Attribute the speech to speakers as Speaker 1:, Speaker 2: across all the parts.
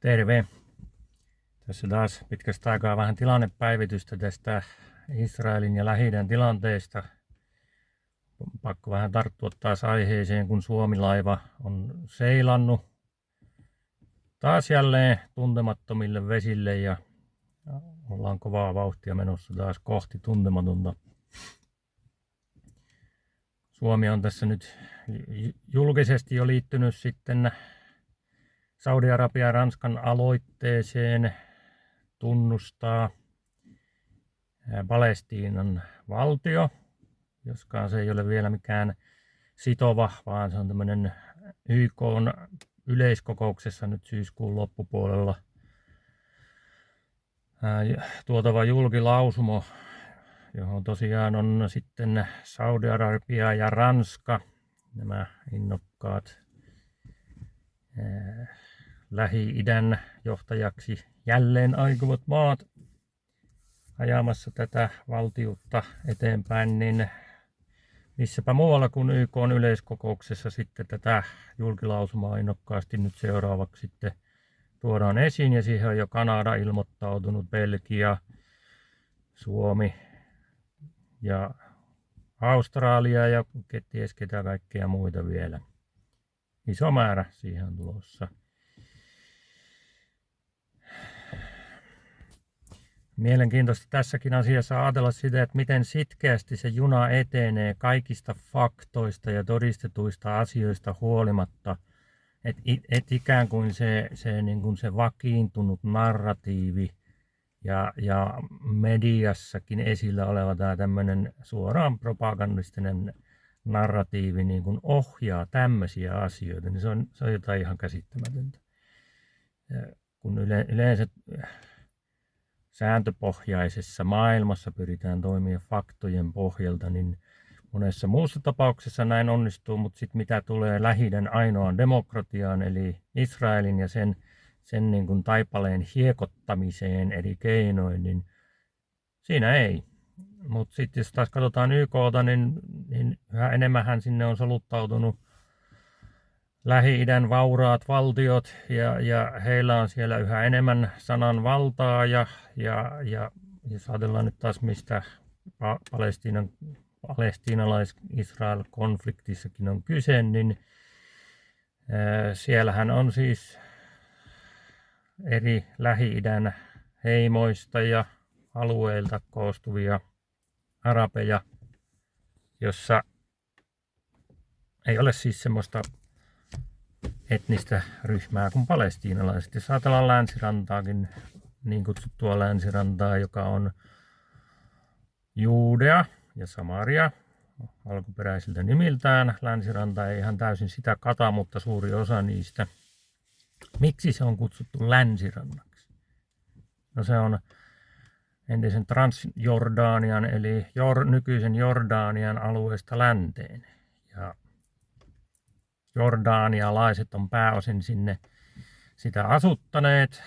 Speaker 1: Terve! Tässä taas pitkästä aikaa vähän tilannepäivitystä tästä Israelin ja Lähi-idän tilanteesta. Pakko vähän tarttua taas aiheeseen, kun Suomi-laiva on seilannut taas jälleen tuntemattomille vesille ja ollaan kovaa vauhtia menossa taas kohti tuntematonta. Suomi on tässä nyt julkisesti jo liittynyt sitten Saudi-Arabia ja Ranskan aloitteeseen tunnustaa Palestiinan valtio, joskaan se ei ole vielä mikään sitova, vaan se on tämmöinen YK:n yleiskokouksessa nyt syyskuun loppupuolella tuotava julkilausumo, johon tosiaan on sitten Saudi-Arabia ja Ranska, nämä innokkaat Lähi-idän johtajaksi jälleen aikovat maat ajamassa tätä valtiutta eteenpäin, niin missäpä muualla kuin YK:n yleiskokouksessa sitten tätä julkilausumaa innokkaasti nyt seuraavaksi sitten tuodaan esiin, ja siihen on jo Kanada ilmoittautunut, Belgia, Suomi ja Australia ja ties ketä kaikkea muita vielä. Iso määrä siihen on tulossa. Mielenkiintoista tässäkin asiassa ajatella sitä, että miten sitkeästi se juna etenee kaikista faktoista ja todistetuista asioista huolimatta. Että ikään kuin se vakiintunut narratiivi ja mediassakin esillä oleva tämä tämmöinen suoraan propagandistinen narratiivi niin kuin ohjaa tämmöisiä asioita, niin se on jotain ihan käsittämätöntä. Kun yleensä sääntöpohjaisessa maailmassa pyritään toimia faktojen pohjalta, niin monessa muussa tapauksessa näin onnistuu, mutta sitten mitä tulee Lähi-idän ainoaan demokratiaan, eli Israelin ja sen niin kuin taipaleen hiekottamiseen eri keinoin, niin siinä ei. Mutta sitten jos taas katsotaan YK:ta, niin yhä enemmän sinne on soluttautunut Lähi-idän vauraat valtiot, ja heillä on siellä yhä enemmän sananvaltaa, ja jos ajatellaan nyt taas mistä palestiinalais-Israel-konfliktissakin on kyse, niin siellähän on siis eri Lähi-idän heimoista ja alueilta koostuvia arabeja, jossa ei ole siis semmoista etnistä ryhmää kuin palestiinalaiset. Jos ajatellaan länsirantaakin, niin kutsuttua länsirantaa, joka on Judea ja Samaria alkuperäisiltä nimiltään. Länsiranta ei ihan täysin sitä kata, mutta suuri osa niistä. Miksi se on kutsuttu länsirannaksi? No se on entisen Transjordanian eli nykyisen Jordanian alueesta länteen. Ja jordanialaiset on pääosin sinne sitä asuttaneet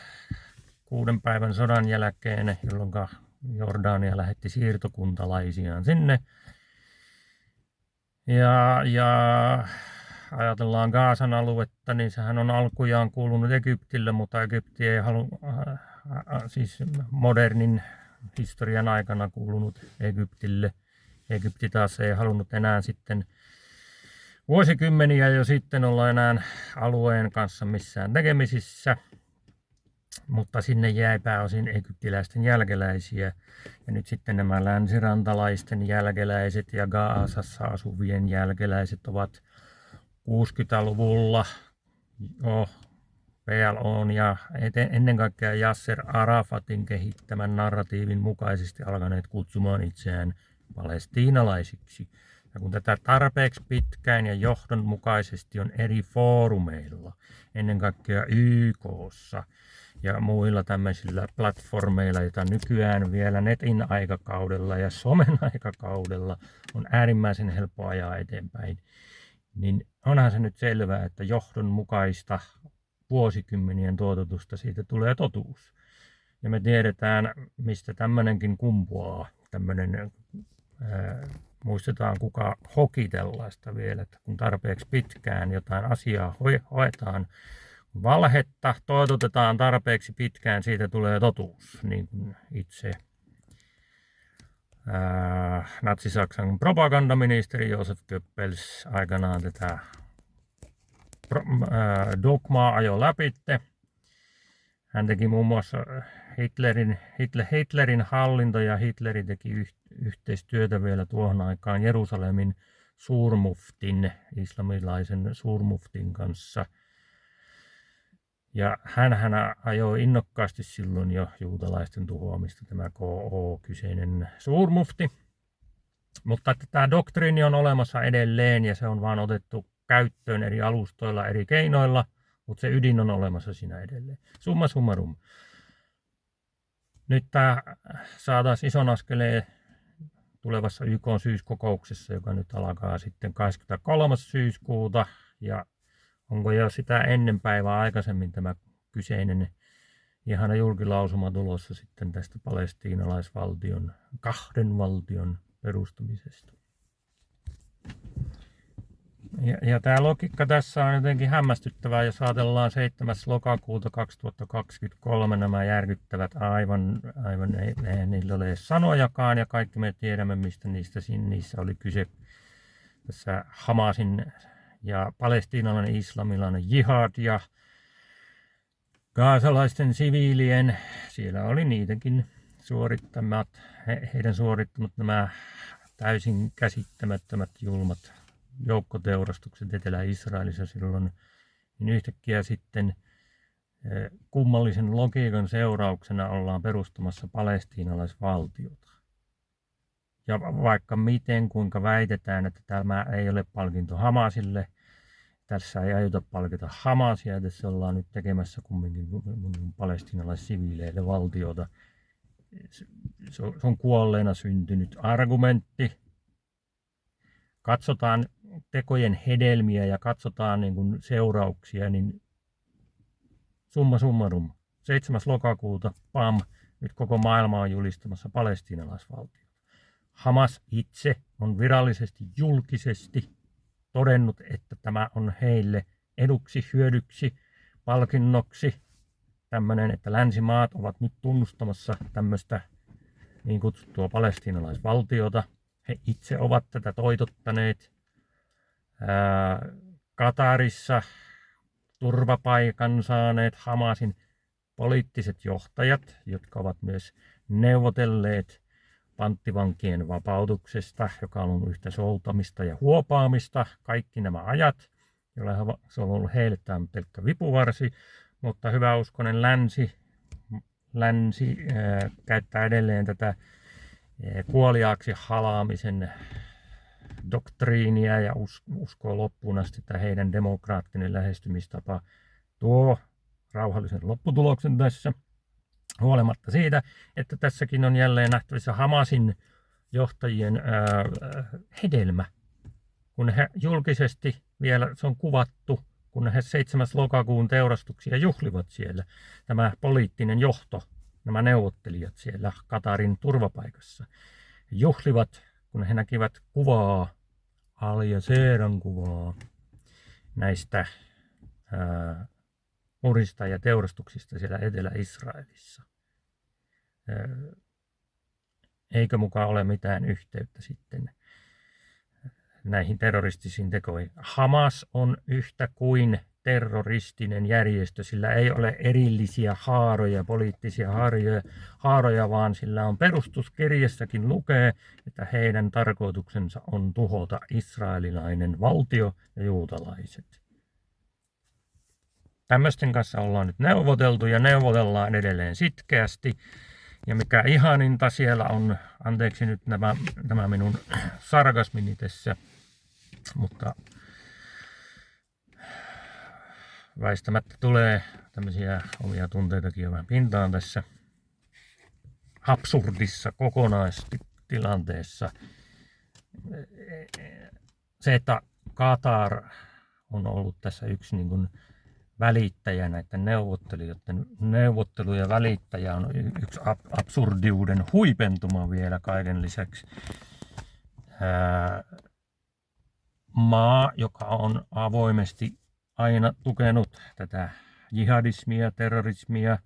Speaker 1: 6 päivän sodan jälkeen, jolloin Jordania lähetti siirtokuntalaisiaan sinne. Ja ajatellaan Gazan aluetta, niin sehän on alkujaan kuulunut Egyptille, mutta Egypti ei siis modernin historian aikana kuulunut Egyptille. Egypti taas ei halunnut enää sitten vuosikymmeniä jo sitten olla enää alueen kanssa missään tekemisissä, mutta sinne jäi pääosin egyptiläisten jälkeläisiä. Ja nyt sitten nämä länsirantalaisten jälkeläiset ja Gazassa asuvien jälkeläiset ovat 60-luvulla PLO:n ja ennen kaikkea Yasser Arafatin kehittämän narratiivin mukaisesti alkaneet kutsumaan itseään palestiinalaisiksi. Ja kun tätä tarpeeksi pitkään ja johdonmukaisesti on eri foorumeilla, ennen kaikkea YK:ssa ja muilla tämmöisillä platformeilla, joita nykyään vielä netin aikakaudella ja somen aikakaudella on äärimmäisen helppo ajaa eteenpäin, niin onhan se nyt selvää, että johdonmukaista vuosikymmenien tuototusta siitä tulee totuus. Ja me tiedetään, mistä tämmöinenkin kumpuaa, tämmöinen muistetaan kuka hoki tällaista vielä, että kun tarpeeksi pitkään jotain asiaa hoetaan, valhetta toitotetaan tarpeeksi pitkään, siitä tulee totuus, niin kuin itse Natsi-Saksan propagandaministeri Josef Goebbels aikanaan tätä dogmaa ajoi läpitte. Hän teki muun muassa Hitlerin hallinto ja Hitleri teki yhteistyötä vielä tuohon aikaan Jerusalemin suurmuftin, islamilaisen suurmuftin kanssa. Ja hän ajoi innokkaasti silloin jo juutalaisten tuhoamista, tämä KO, kyseinen suurmufti. Mutta että tämä doktriini on olemassa edelleen ja se on vaan otettu käyttöön eri alustoilla, eri keinoilla, mutta se ydin on olemassa siinä edelleen. Summa summarum. Nyt tämä saataisiin ison askeleen tulevassa YK:n syyskokouksessa, joka nyt alkaa sitten 23. syyskuuta. Ja onko jo sitä ennen päivää aikaisemmin tämä kyseinen ihana julkilausuma tulossa sitten tästä palestiinalaisvaltion, kahden valtion perustamisesta. Ja tämä logiikka tässä on jotenkin hämmästyttävää, jos ajatellaan 7. lokakuuta 2023 nämä järkyttävät aivan eihän niillä ole edes sanojakaan ja kaikki me tiedämme mistä niissä oli kyse. Tässä Hamasin ja palestiinalainen islamilainen jihad ja gazalaisten siviilien, siellä oli niitäkin heidän suorittamat nämä täysin käsittämättömät julmat joukkoteurastukset Etelä-Israelissa silloin, niin yhtäkkiä sitten kummallisen logiikan seurauksena ollaan perustamassa palestiinalaisvaltiota. Ja vaikka miten, kuinka väitetään, että tämä ei ole palkinto Hamasille, tässä ei aiota palkita Hamasia, tässä ollaan nyt tekemässä kumminkin palestiinalaissiviileille valtiota. Se on kuolleena syntynyt argumentti. Katsotaan tekojen hedelmiä ja katsotaan niin kuin seurauksia, niin summa summarum. 7. lokakuuta, pam, nyt koko maailma on julistamassa palestiinalaisvaltiota. Hamas itse on virallisesti, julkisesti todennut, että tämä on heille eduksi, hyödyksi, palkinnoksi. Tämmöinen, että länsimaat ovat nyt tunnustamassa tämmöistä niin kutsuttua palestiinalaisvaltiota. He itse ovat tätä toitottaneet. Katarissa turvapaikan saaneet Hamasin poliittiset johtajat, jotka ovat myös neuvotelleet panttivankien vapautuksesta, joka on ollut yhtä soutamista ja huopaamista. Kaikki nämä ajat, joilla se on ollut heille tämä pelkkä vipuvarsi, mutta hyväuskoinen länsi käyttää edelleen tätä kuoliaaksi halaamisen doktriinia ja uskoo loppuun asti, että heidän demokraattinen lähestymistapa tuo rauhallisen lopputuloksen tässä. Huolimatta siitä, että tässäkin on jälleen nähtävissä Hamasin johtajien hedelmä, kun he julkisesti vielä, se on kuvattu, kun he 7. lokakuun teurastuksia juhlivat siellä, tämä poliittinen johto, nämä neuvottelijat siellä Katarin turvapaikassa, juhlivat, kun he näkivät kuvaa, Al Jazeeran kuvaa näistä murista ja teurastuksista siellä Etelä-Israelissa. Eikö mukaan ole mitään yhteyttä sitten näihin terroristisiin tekoihin? Hamas on yhtä kuin terroristinen järjestö, sillä ei ole erillisiä haaroja, poliittisia haaroja, vaan sillä on perustuskirjassakin lukee, että heidän tarkoituksensa on tuhota israelilainen valtio ja juutalaiset. Tämmöisten kanssa ollaan nyt neuvoteltu ja neuvotellaan edelleen sitkeästi. Ja mikä ihaninta siellä on, anteeksi nyt nämä minun sarkasmini tässä, mutta väistämättä tulee tämmöisiä omia tunteitakin jo vähän pintaan tässä absurdissa kokonaistilanteessa. Se, että Katar on ollut tässä yksi niin kuin välittäjä näiden neuvottelujen välittäjä on yksi absurdiuden huipentuma vielä kaiken lisäksi. Maa, joka on avoimesti aina tukenut tätä jihadismia, terrorismia,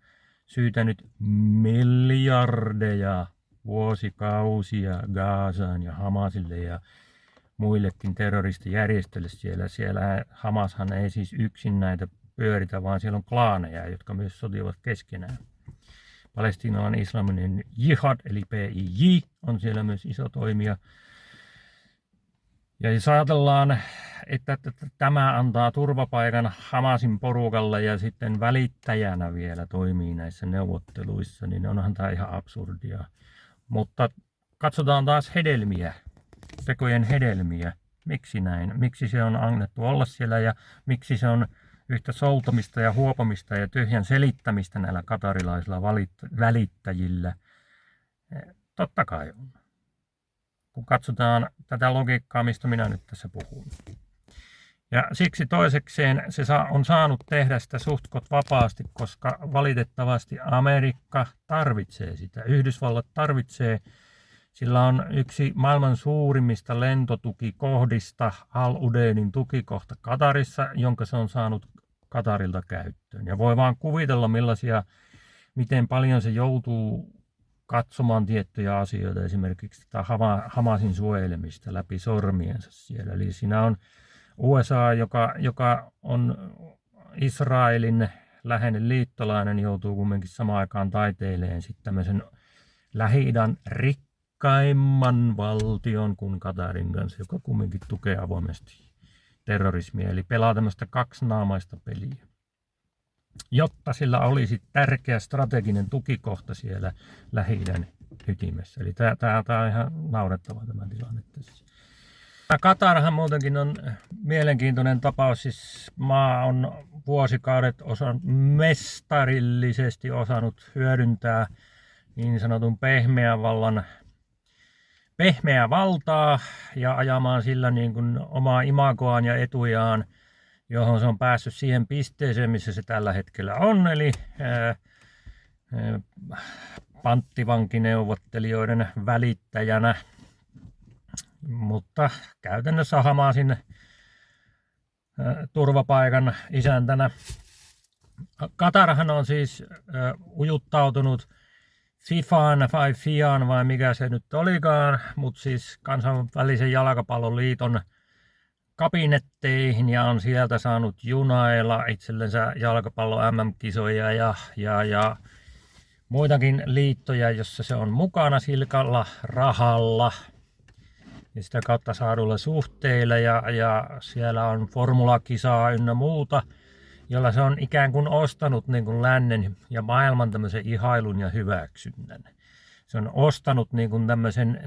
Speaker 1: syytänyt miljardeja vuosikausia Gazaan ja Hamasille ja muillekin terroristijärjestöille siellä. Siellä Hamashan ei siis yksin näitä pyöritä, vaan siellä on klaaneja, jotka myös sotivat keskenään. Palestiinalainen islaminen jihad, eli PIJ, on siellä myös iso toimija. Ja jos ajatellaan, että tämä antaa turvapaikan Hamasin porukalle ja sitten välittäjänä vielä toimii näissä neuvotteluissa, niin onhan tämä ihan absurdia. Mutta katsotaan taas hedelmiä, tekojen hedelmiä. Miksi näin? Miksi se on annettu olla siellä ja miksi se on yhtä soutamista ja huopamista ja tyhjän selittämistä näillä katarilaisilla välittäjillä? Totta kai on. Kun katsotaan tätä logiikkaa, mistä minä nyt tässä puhun. Ja siksi toisekseen se on saanut tehdä sitä suhtkot vapaasti, koska valitettavasti Amerikka tarvitsee sitä. Yhdysvallat tarvitsee, sillä on yksi maailman suurimmista lentotukikohdista, Al Udeidin tukikohta Katarissa, jonka se on saanut Katarilta käyttöön. Ja voi vaan kuvitella miten paljon se joutuu katsomaan tiettyjä asioita, esimerkiksi tätä Hamasin suojelemista läpi sormiensa siellä. Eli siinä on USA, joka on Israelin läheinen liittolainen, joutuu kumminkin samaan aikaan taiteilemaan sitten tämmöisen Lähi-idän rikkaimman valtion kuin Katarin kanssa, joka kumminkin tukee avoimesti terrorismia, eli pelaa tämmöistä kaksinaamaista peliä, jotta sillä olisi tärkeä strateginen tukikohta siellä Lähi-idän ytimessä. Eli tämä on ihan naurettava tämä tilanne tässä. Katarhan muutenkin on mielenkiintoinen tapaus. Siis maa on vuosikaudet mestarillisesti osannut hyödyntää niin sanotun pehmeää valtaa ja ajamaan sillä niin kuin omaa imagoaan ja etujaan, johon se on päässyt siihen pisteeseen, missä se tällä hetkellä on, eli panttivankineuvottelijoiden välittäjänä. Mutta käytännössä Hamasin turvapaikan isäntänä. Katarhan on siis ujuttautunut FIFAan vai mikä se nyt olikaan, mutta siis kansainvälisen jalkapalloliiton kabinetteihin ja on sieltä saanut junailla itsellensä jalkapallo MM-kisoja ja muitakin liittoja, jossa se on mukana silkalla rahalla ja sitä kautta saadulla suhteilla ja siellä on formulakisaa ynnä muuta, jolla se on ikään kuin ostanut niin kuin lännen ja maailman tämmöisen ihailun ja hyväksynnän. Se on ostanut niin kuin tämmöisen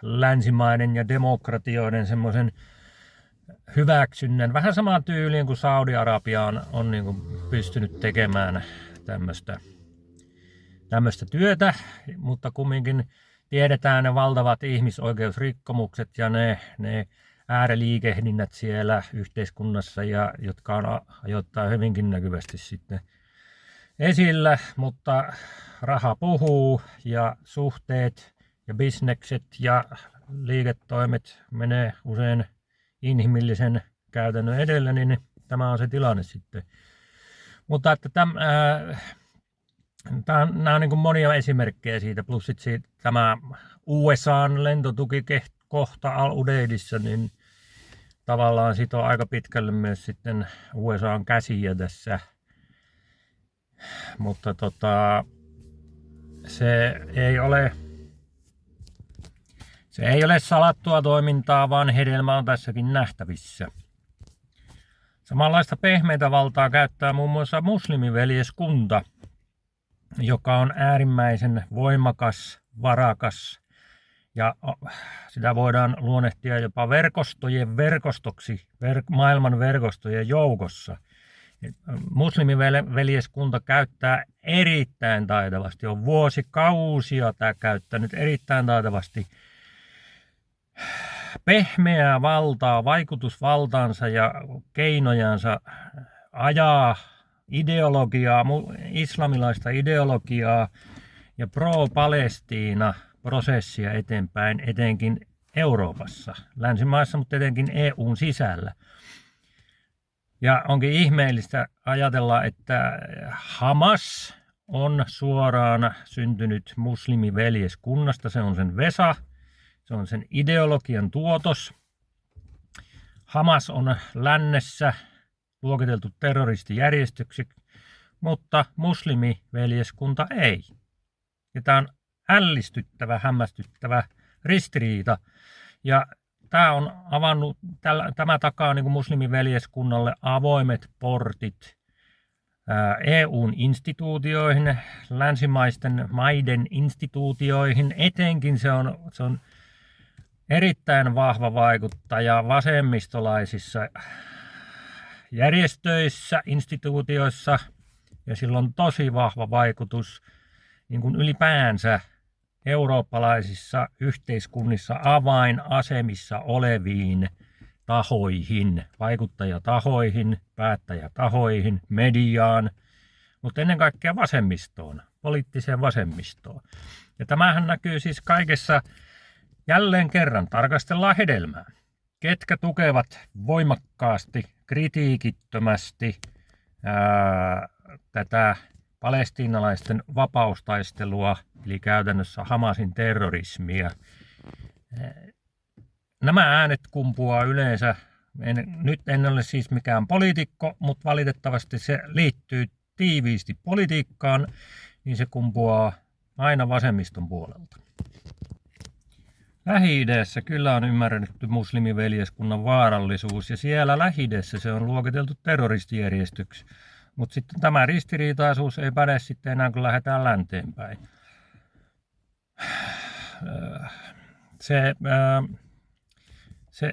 Speaker 1: länsimaiden ja demokratioiden semmoisen hyväksynnän. Vähän samaan tyyliin kuin Saudi-Arabia on niin kuin pystynyt tekemään tämmöistä työtä, mutta kumminkin tiedetään ne valtavat ihmisoikeusrikkomukset ja ne ääriliikehdinnät siellä yhteiskunnassa, jotka on ajoittain hyvinkin näkyvästi sitten esillä, mutta raha puhuu ja suhteet ja bisnekset ja liiketoimet menee usein inhimillisen käytännön edellä, niin tämä on se tilanne sitten. Mutta että nämä on niin kuin monia esimerkkejä siitä, plus sitten tämä USA:n lentotukikohta Al Udeidissa, niin tavallaan sitoo aika pitkälle myös sitten USA:n käsiä tässä. Mutta se ei ole salattua toimintaa, vaan hedelmä on tässäkin nähtävissä. Samanlaista pehmeitä valtaa käyttää muun muassa muslimiveljeskunta, joka on äärimmäisen voimakas, varakas ja sitä voidaan luonnehtia jopa verkostojen verkostoksi maailman verkostojen joukossa. Muslimiveljeskunta käyttää erittäin taitavasti, on vuosikausia tämä käyttänyt erittäin taitavasti pehmeää valtaa, vaikutusvaltaansa ja keinojansa ajaa ideologiaa, islamilaista ideologiaa ja pro-Palestiina-prosessia eteenpäin, etenkin Euroopassa, länsimaissa, mutta etenkin EUn sisällä. Ja onkin ihmeellistä ajatella, että Hamas on suoraan syntynyt muslimiveljeskunnasta. Se on sen vesa, se on sen ideologian tuotos. Hamas on lännessä luokiteltu terroristijärjestöksi, mutta muslimiveljeskunta ei. Ja tämä on ällistyttävä, hämmästyttävä ristiriita. Ja tämä on avannut, tämä takaa niin kuin muslimiveljeskunnalle avoimet portit EUn instituutioihin, länsimaisten maiden instituutioihin. Etenkin se on erittäin vahva vaikuttaja vasemmistolaisissa järjestöissä, instituutioissa, ja sillä on tosi vahva vaikutus niin kuin ylipäänsä eurooppalaisissa yhteiskunnissa avainasemissa oleviin tahoihin, vaikuttajatahoihin, päättäjätahoihin, mediaan, mutta ennen kaikkea vasemmistoon, poliittiseen vasemmistoon. Ja tämähän näkyy siis kaikessa, jälleen kerran tarkastellaan hedelmää. Ketkä tukevat voimakkaasti, kritiikittömästi tätä palestiinalaisten vapaustaistelua, eli käytännössä Hamasin terrorismia. Nämä äänet kumpuaa yleensä, nyt en ole siis mikään poliitikko, mutta valitettavasti se liittyy tiiviisti politiikkaan, niin se kumpuaa aina vasemmiston puolelta. Lähi-idässä kyllä on ymmärretty muslimiveljeskunnan vaarallisuus, ja siellä Lähi-idässä se on luokiteltu terroristijärjestöksi. Mutta sitten tämä ristiriitaisuus ei päde sitten enää, kun lähdetään länteenpäin.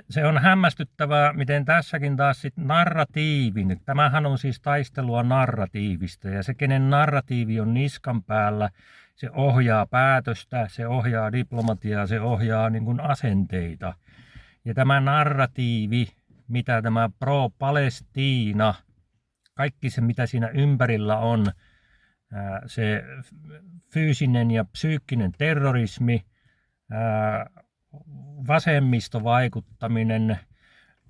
Speaker 1: Se on hämmästyttävää, miten tässäkin taas sit narratiivin, tämähän on siis taistelua narratiivista, ja se kenen narratiivi on niskan päällä, se ohjaa päätöstä, se ohjaa diplomatiaa, se ohjaa niin kuin asenteita. Ja tämä narratiivi, mitä tämä pro-Palestiina, kaikki se mitä siinä ympärillä on, se fyysinen ja psyykkinen terrorismi, vasemmistovaikuttaminen,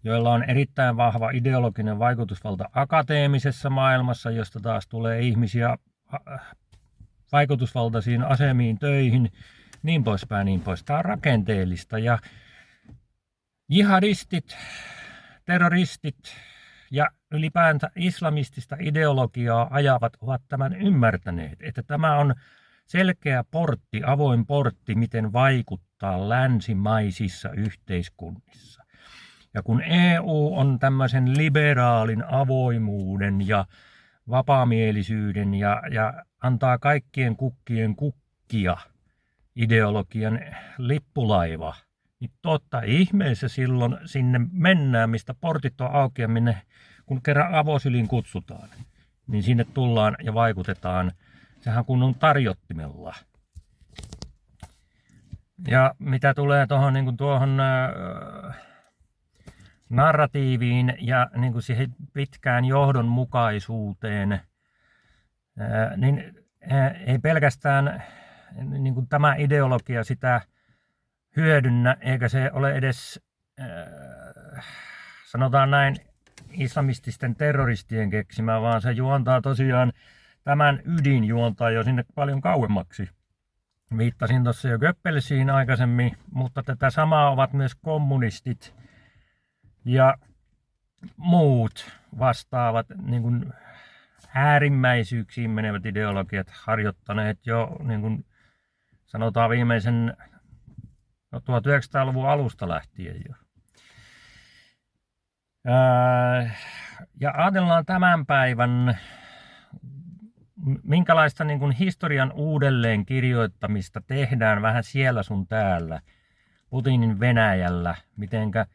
Speaker 1: joilla on erittäin vahva ideologinen vaikutusvalta akateemisessa maailmassa, josta taas tulee ihmisiä vaikutusvaltaisiin asemiin, töihin, niin poispäin, niin pois. Tämä on rakenteellista, ja jihadistit, terroristit ja ylipäänsä islamistista ideologiaa ajavat ovat tämän ymmärtäneet, että tämä on selkeä portti, avoin portti, miten vaikuttaa länsimaisissa yhteiskunnissa. Ja kun EU on tämmöisen liberaalin avoimuuden ja vapaamielisyyden ja antaa kaikkien kukkien kukkia ideologian lippulaiva, niin totta ihmeessä silloin sinne mennään, mistä portit on auki ja minne, kun kerran avosylin kutsutaan, niin sinne tullaan ja vaikutetaan. Sehän kun on tarjottimella. Ja mitä tulee tuohon narratiiviin ja niin kuin siihen pitkään johdonmukaisuuteen, niin ei pelkästään niin kuin tämä ideologia sitä hyödynnä, eikä se ole edes, sanotaan näin, islamististen terroristien keksimä, vaan se juontaa tosiaan, tämän ydin juontaa jo sinne paljon kauemmaksi. Viittasin tuossa jo Goebbelsiin aikaisemmin, mutta tätä samaa ovat myös kommunistit ja muut vastaavat niin kuin äärimmäisyyksiin menevät ideologiat harjoittaneet jo niin kuin sanotaan viimeisen 1900-luvun alusta lähtien jo. Ja ajatellaan tämän päivän, minkälaista niin kuin historian uudelleen kirjoittamista tehdään vähän siellä sun täällä, Putinin Venäjällä, mitenkä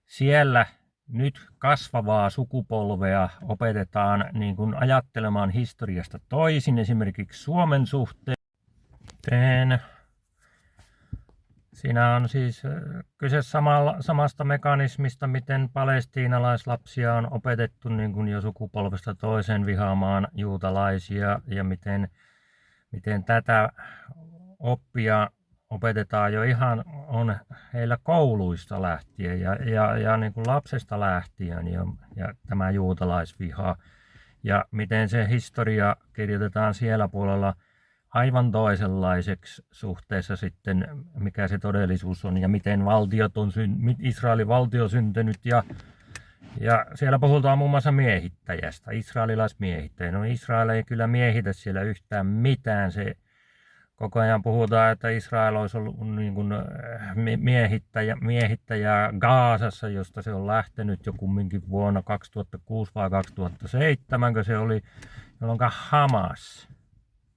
Speaker 1: siellä nyt kasvavaa sukupolvea opetetaan niin kuin ajattelemaan historiasta toisin, esimerkiksi Suomen suhteen. Siinä on siis kyse samasta mekanismista, miten palestiinalaislapsia on opetettu niin kuin jo sukupolvesta toiseen vihaamaan juutalaisia, ja miten tätä oppia opetetaan jo ihan on heillä kouluista lähtien ja niin kuin lapsesta lähtien ja tämä juutalaisviha ja miten se historia kirjoitetaan siellä puolella aivan toisenlaiseksi suhteessa sitten, mikä se todellisuus on ja miten valtiot on Israelin valtio syntynyt ja siellä puhutaan muun muassa miehittäjästä, israelilaismiehittäjä. No Israel ei kyllä miehitä siellä yhtään mitään. Se koko ajan puhutaan, että Israel olisi ollut niin kuin miehittäjä Gazassa, josta se on lähtenyt jo kumminkin vuonna 2006 vai 2007, kun se oli, jolloin Hamas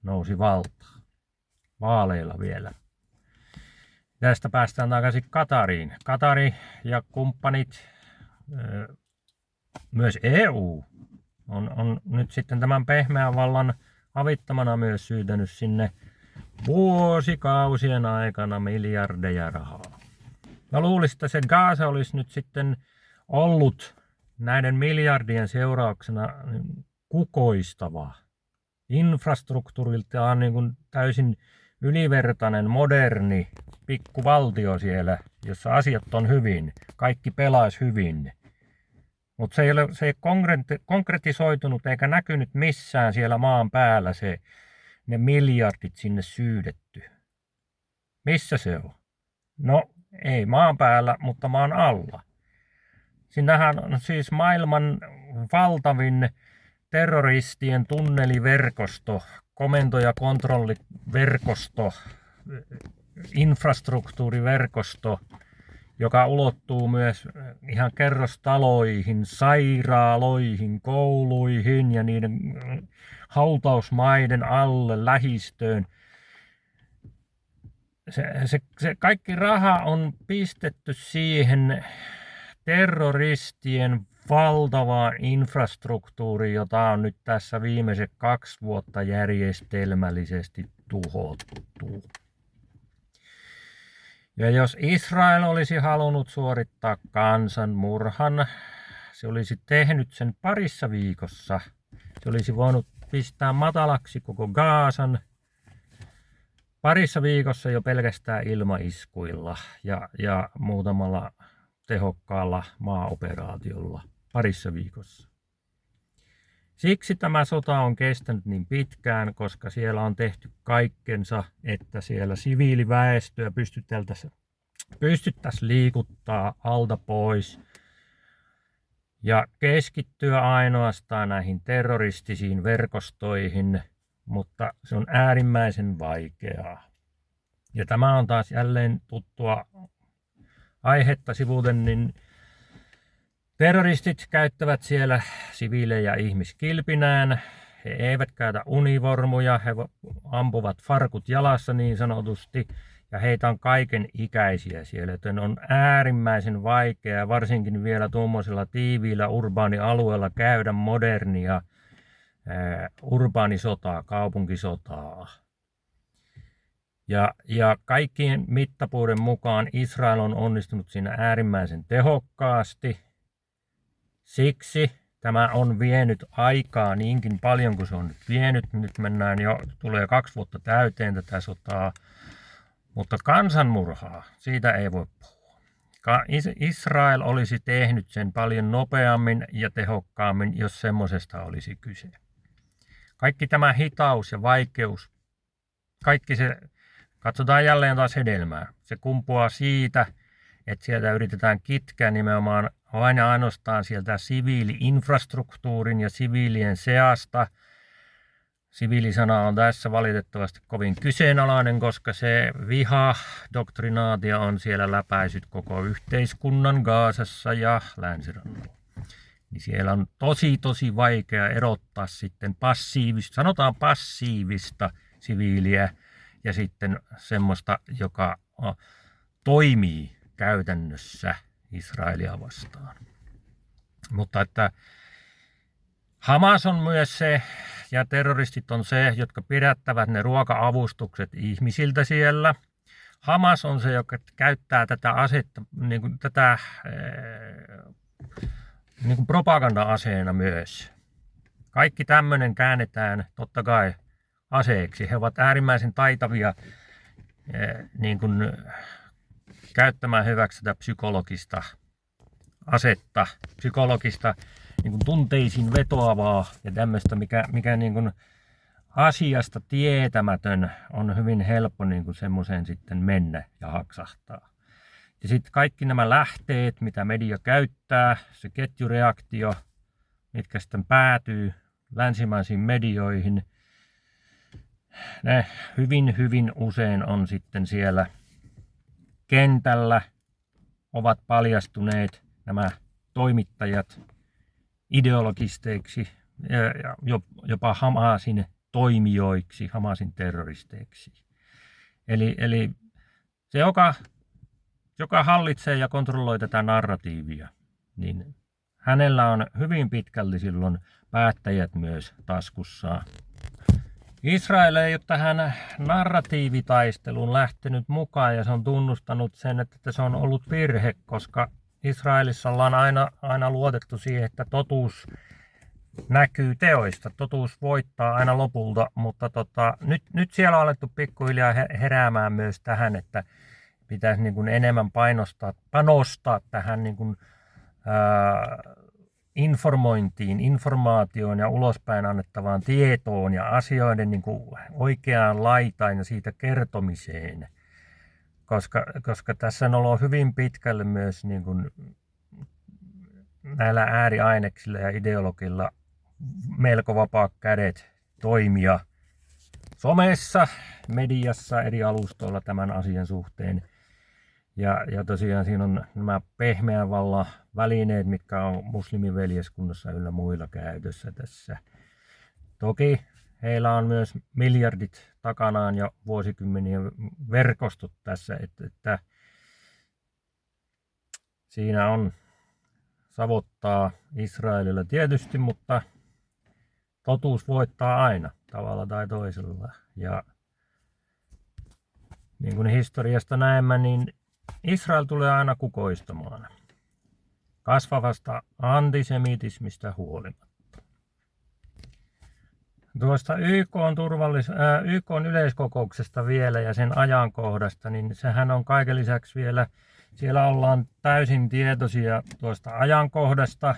Speaker 1: nousi valtaan. Vaaleilla vielä. Tästä päästään takaisin Katariin. Katari ja kumppanit, myös EU, on nyt sitten tämän pehmeän vallan avittamana myös syytänyt sinne vuosikausien aikana miljardeja rahaa. Mä luulisin, että se Gaza olisi nyt sitten ollut näiden miljardien seurauksena kukoistava. Infrastruktuuriltaan niin kuin täysin ylivertainen, moderni pikkuvaltio siellä, jossa asiat on hyvin, kaikki pelaisi hyvin. Mutta se ei konkretisoitunut eikä näkynyt missään siellä maan päällä ne miljardit sinne syydetty. Missä se on? No ei maan päällä, mutta maan alla. Siinähän on siis maailman valtavin terroristien tunneliverkosto, komento- ja kontrolliverkosto, infrastruktuuriverkosto, joka ulottuu myös ihan kerrostaloihin, sairaaloihin, kouluihin ja niiden hautausmaiden alle, lähistöön. Se kaikki raha on pistetty siihen terroristien valtavaan infrastruktuuriin, jota on nyt tässä viimeiset 2 vuotta järjestelmällisesti tuhottu. Ja jos Israel olisi halunnut suorittaa kansanmurhan, se olisi tehnyt sen parissa viikossa. Se olisi voinut pistää matalaksi koko Gazan parissa viikossa jo pelkästään ilmaiskuilla ja muutamalla tehokkaalla maaoperaatiolla parissa viikossa. Siksi tämä sota on kestänyt niin pitkään, koska siellä on tehty kaikkensa, että siellä siviiliväestöä pystyttäisiin liikuttaa alta pois ja keskittyä ainoastaan näihin terroristisiin verkostoihin, mutta se on äärimmäisen vaikeaa. Ja tämä on taas jälleen tuttua aihetta sivuten, niin terroristit käyttävät siellä siviilejä ihmiskilpinään. He eivät käytä univormuja, he ampuvat farkut jalassa niin sanotusti, ja heitä on kaiken ikäisiä siellä, joten on äärimmäisen vaikeaa, varsinkin vielä tuommoisella tiiviillä urbaanialueella käydä modernia urbaanisotaa, kaupunkisotaa. Ja kaikkien mittapuuden mukaan Israel on onnistunut siinä äärimmäisen tehokkaasti. Siksi tämä on vienyt aikaa niinkin paljon kuin se on nyt vienyt. Nyt mennään jo, tulee 2 vuotta täyteen tätä sotaa. Mutta kansanmurhaa, siitä ei voi puhua. Israel olisi tehnyt sen paljon nopeammin ja tehokkaammin, jos semmoisesta olisi kyse. Kaikki tämä hitaus ja vaikeus, kaikki se, katsotaan jälleen taas hedelmää. Se kumpuaa siitä, että sieltä yritetään kitkeä nimenomaan vain ja ainoastaan sieltä siviili-infrastruktuurin ja siviilien seasta. Siviilisana on tässä valitettavasti kovin kyseenalainen, koska se viha-doktrinaatio on siellä läpäisyt koko yhteiskunnan Gazassa ja länsirannalla. Niin siellä on tosi vaikea erottaa sitten sanotaan passiivista siviiliä ja sitten semmoista, joka toimii käytännössä Israelia vastaan. Mutta että Hamas on myös se, ja terroristit on se, jotka pidättävät ne ruoka-avustukset ihmisiltä siellä. Hamas on se, joka käyttää tätä asetta, niin kuin propaganda-aseena myös. Kaikki tämmöinen käännetään totta kai aseeksi. He ovat äärimmäisen taitavia niin kuin käyttämään hyväksi tätä psykologista asetta, psykologista niin kuin tunteisiin vetoavaa ja tämmöistä, mikä niin kuin asiasta tietämätön on hyvin helppo niin kuin semmoiseen sitten mennä ja haksahtaa. Ja sitten kaikki nämä lähteet, mitä media käyttää, se ketjureaktio, mitkä sitten päätyy länsimaisiin medioihin, ne hyvin usein on sitten siellä kentällä, ovat paljastuneet nämä toimittajat ideologisteiksi ja jopa Hamasin toimijoiksi, Hamasin terroristeiksi. Eli se, joka hallitsee ja kontrolloi tätä narratiivia, niin hänellä on hyvin pitkälti silloin päättäjät myös taskussaan. Israel ei ole tähän narratiivitaisteluun lähtenyt mukaan ja se on tunnustanut sen, että se on ollut virhe, koska Israelissa ollaan aina luotettu siihen, että totuus näkyy teoista, totuus voittaa aina lopulta, mutta nyt siellä on alettu pikkuhiljaa heräämään myös tähän, että pitäisi niin kuin enemmän panostaa tähän niin kuin, informointiin, informaatioon ja ulospäin annettavaan tietoon ja asioiden niin kuin oikeaan laitaan ja siitä kertomiseen. Koska tässä on ollut hyvin pitkälle myös niin kuin näillä ääriaineksilla ja ideologilla melko vapaat kädet toimia somessa, mediassa, eri alustoilla tämän asian suhteen. Ja tosiaan siinä on nämä pehmeän vallan välineet, mitkä on muslimiveljeskunnassa yllä muilla käytössä tässä. Toki heillä on myös miljardit takanaan ja vuosikymmenien verkostot tässä, että siinä on savottaa Israelilla tietysti, mutta totuus voittaa aina tavalla tai toisella. Ja niin kuin historiasta näemme, niin Israel tulee aina kukoistamaan kasvavasta antisemitismistä huolimatta. Tuosta YK:n yleiskokouksesta vielä ja sen ajankohdasta, niin sehän on kaiken lisäksi vielä, siellä ollaan täysin tietoisia tuosta ajankohdasta.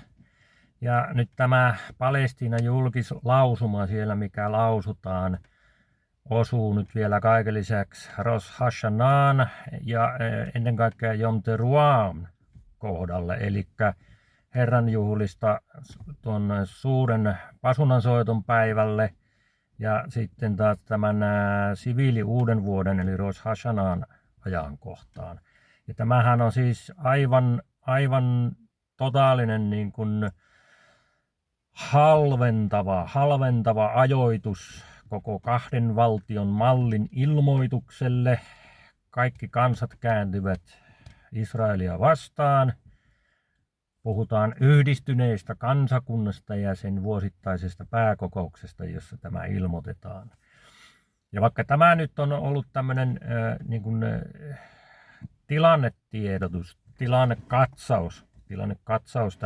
Speaker 1: Ja nyt tämä Palestiinan julkislausuma siellä, mikä lausutaan, osuu nyt vielä kaiken lisäksi Rosh Hashanaan ja ennen kaikkea Yom Terua'n kohdalle, eli Herran juhlista tuon suuren pasunansoiton päivälle ja sitten taas tämän siviili uuden vuoden eli Rosh Hashanaan ajankohtaan. Ja tämähän on siis aivan totaalinen niin kuin halventava ajoitus koko kahden valtion mallin ilmoitukselle. Kaikki kansat kääntyvät Israelia vastaan. Puhutaan yhdistyneestä kansakunnasta ja sen vuosittaisesta pääkokouksesta, jossa tämä ilmoitetaan. Ja vaikka tämä nyt on ollut tämmöinen niin kuin tilannetiedotus, tilannekatsaus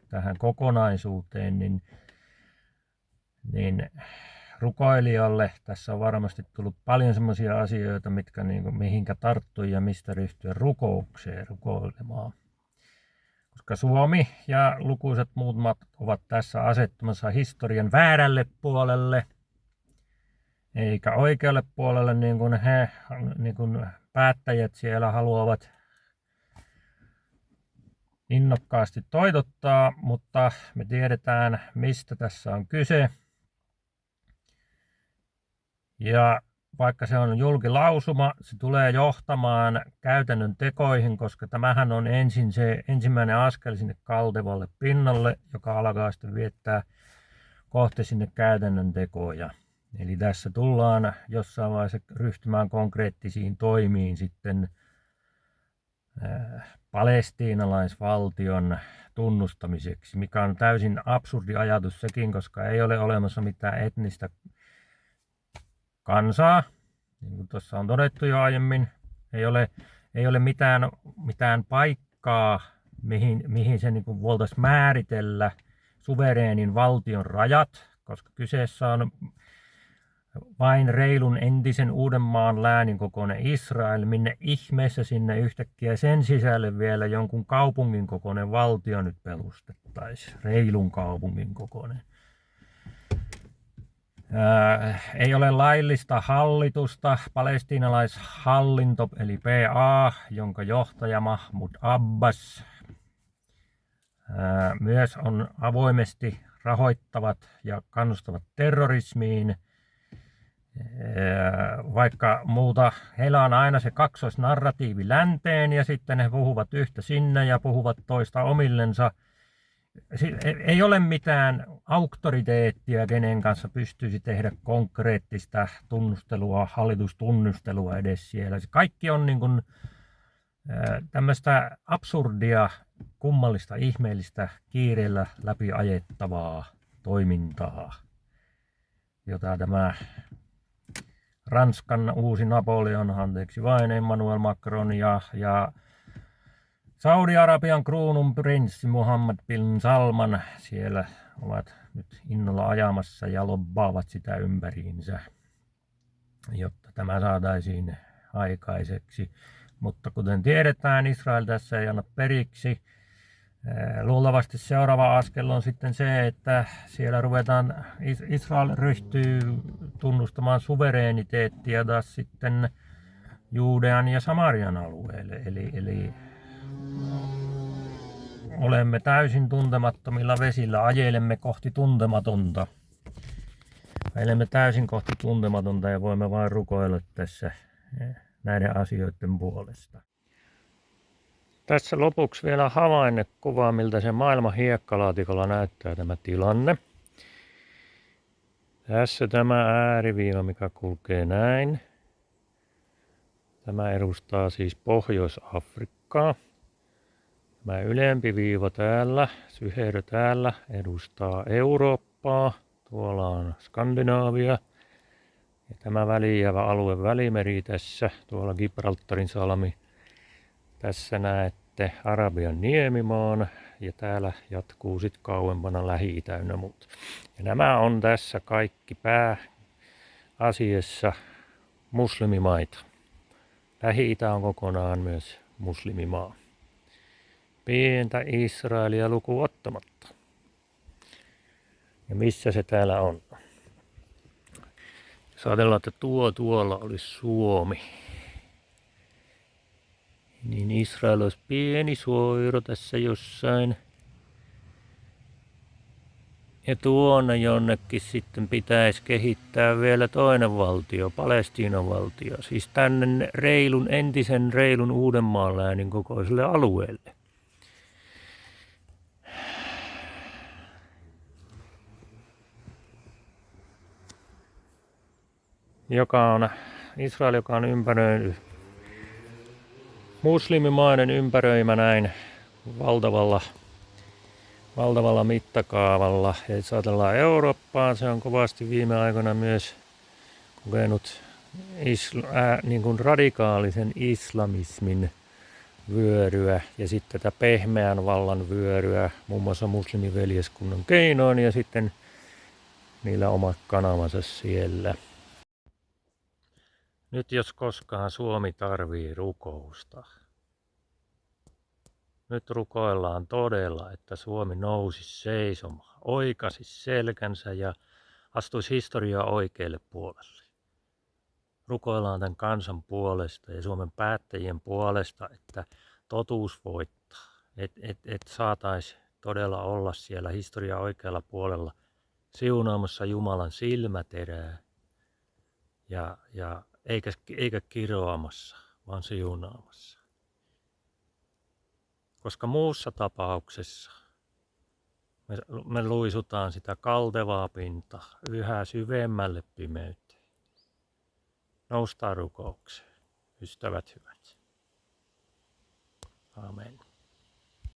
Speaker 1: tähän kokonaisuuteen, niin rukoilijalle tässä on varmasti tullut paljon semmoisia asioita, mitkä mihinkä tarttua ja mistä ryhtyä rukoilemaan. Koska Suomi ja lukuisat muut maat ovat tässä asettumassa historian väärälle puolelle, eikä oikealle puolelle, niin kuin päättäjät siellä haluavat innokkaasti toitottaa, mutta me tiedetään, mistä tässä on kyse. Ja vaikka se on julkilausuma, se tulee johtamaan käytännön tekoihin, koska tämähän on ensin se ensimmäinen askel sinne kaltevalle pinnalle, joka alkaa sitten viettää kohti sinne käytännön tekoja. Eli tässä tullaan jossain vaiheessa ryhtymään konkreettisiin toimiin sitten palestiinalaisvaltion tunnustamiseksi, mikä on täysin absurdi ajatus sekin, koska ei ole olemassa mitään etnistä kansaa, niin kuin tuossa on todettu jo aiemmin. Ei ole mitään paikkaa, mihin se niin kuin voitaisiin määritellä suvereenin valtion rajat, koska kyseessä on vain reilun entisen Uudenmaan läänin kokoinen Israel, minne ihmeessä sinne yhtäkkiä sen sisälle vielä jonkun kaupungin kokoinen valtio nyt perustettaisiin, reilun kaupungin kokoinen. Ei ole laillista hallitusta, palestiinalaishallinto eli PA, jonka johtaja Mahmoud Abbas myös on avoimesti rahoittavat ja kannustavat terrorismiin. Vaikka muuta, heillä on aina se kaksoisnarratiivi länteen ja sitten he puhuvat yhtä sinne ja puhuvat toista omillensa. Ei ole mitään auktoriteettia, kenen kanssa pystyisi tehdä konkreettista tunnustelua, hallitustunnustelua edes siellä. Kaikki on niin kuin tämmöistä absurdia, kummallista, ihmeellistä, kiireellä läpi ajettavaa toimintaa, jota tämä Ranskan uusi Napoleon, anteeksi vain, Emmanuel Macron ja Saudi-Arabian kruununprinssi Mohammed bin Salman siellä ovat nyt innolla ajamassa ja lobbaavat sitä ympäriinsä, jotta tämä saataisiin aikaiseksi. Mutta kuten tiedetään, Israel tässä ei anna periksi. Luultavasti seuraava askel on sitten se, että siellä Israel ryhtyy tunnustamaan suvereeniteettia taas sitten Juudean ja Samarian alueelle. Eli olemme täysin tuntemattomilla vesillä, ajelemme kohti tuntematonta. Ajelemme täysin kohti tuntematonta ja voimme vain rukoilla tässä näiden asioiden puolesta. Tässä lopuksi vielä havainnekuva, miltä se maailman hiekkalaatikolla näyttää tämä tilanne. Tässä tämä ääriviiva, mikä kulkee näin. Tämä edustaa siis Pohjois-Afrikkaa. Tämä ylempi viiva täällä, syherö täällä, edustaa Eurooppaa. Tuolla on Skandinaavia. Ja tämä välijäävä alue Välimeri tässä, tuolla Gibraltarin salmi. Tässä näette Arabian niemimaan ja täällä jatkuu sitten kauempana Lähi-itä ynnä muut. Ja nämä on tässä kaikki pääasiassa muslimimaita. Lähi-itä on kokonaan myös muslimimaa. Pientä Israelia lukuun ottamatta. Ja missä se täällä on? Jos ajatellaan, että tuolla olisi Suomi, niin Israel olisi pieni suoiro tässä jossain. Ja tuonne jonnekin sitten pitäisi kehittää vielä toinen valtio, Palestiinan valtio. Siis tänne entisen reilun Uudenmaan läänin kokoiselle alueelle. Israel, joka on muslimimaiden ympäröimä näin valtavalla mittakaavalla. Ja jos ajatellaan Eurooppaa, se on kovasti viime aikoina myös kokenut niin kuin radikaalisen islamismin vyöryä ja sitten tätä pehmeän vallan vyöryä, muun muassa muslimiveljeskunnan keinoin ja sitten niillä omat kanavansa siellä. Nyt jos koskaan Suomi tarvii rukousta. Nyt rukoillaan todella, että Suomi nousisi seisomaan, oikaisisi selkänsä ja astuisi historiaa oikealle puolelle. Rukoillaan tämän kansan puolesta ja Suomen päättäjien puolesta, että totuus voittaa. Että saataisiin todella olla siellä historiaa oikealla puolella siunaamassa Jumalan silmäterää ja eikä kiroamassa, vaan siunaamassa. Koska muussa tapauksessa me luisutaan sitä kaltevaa pintaa yhä syvemmälle pimeyteen. Noustaan rukoukseen, ystävät hyvät. Amen.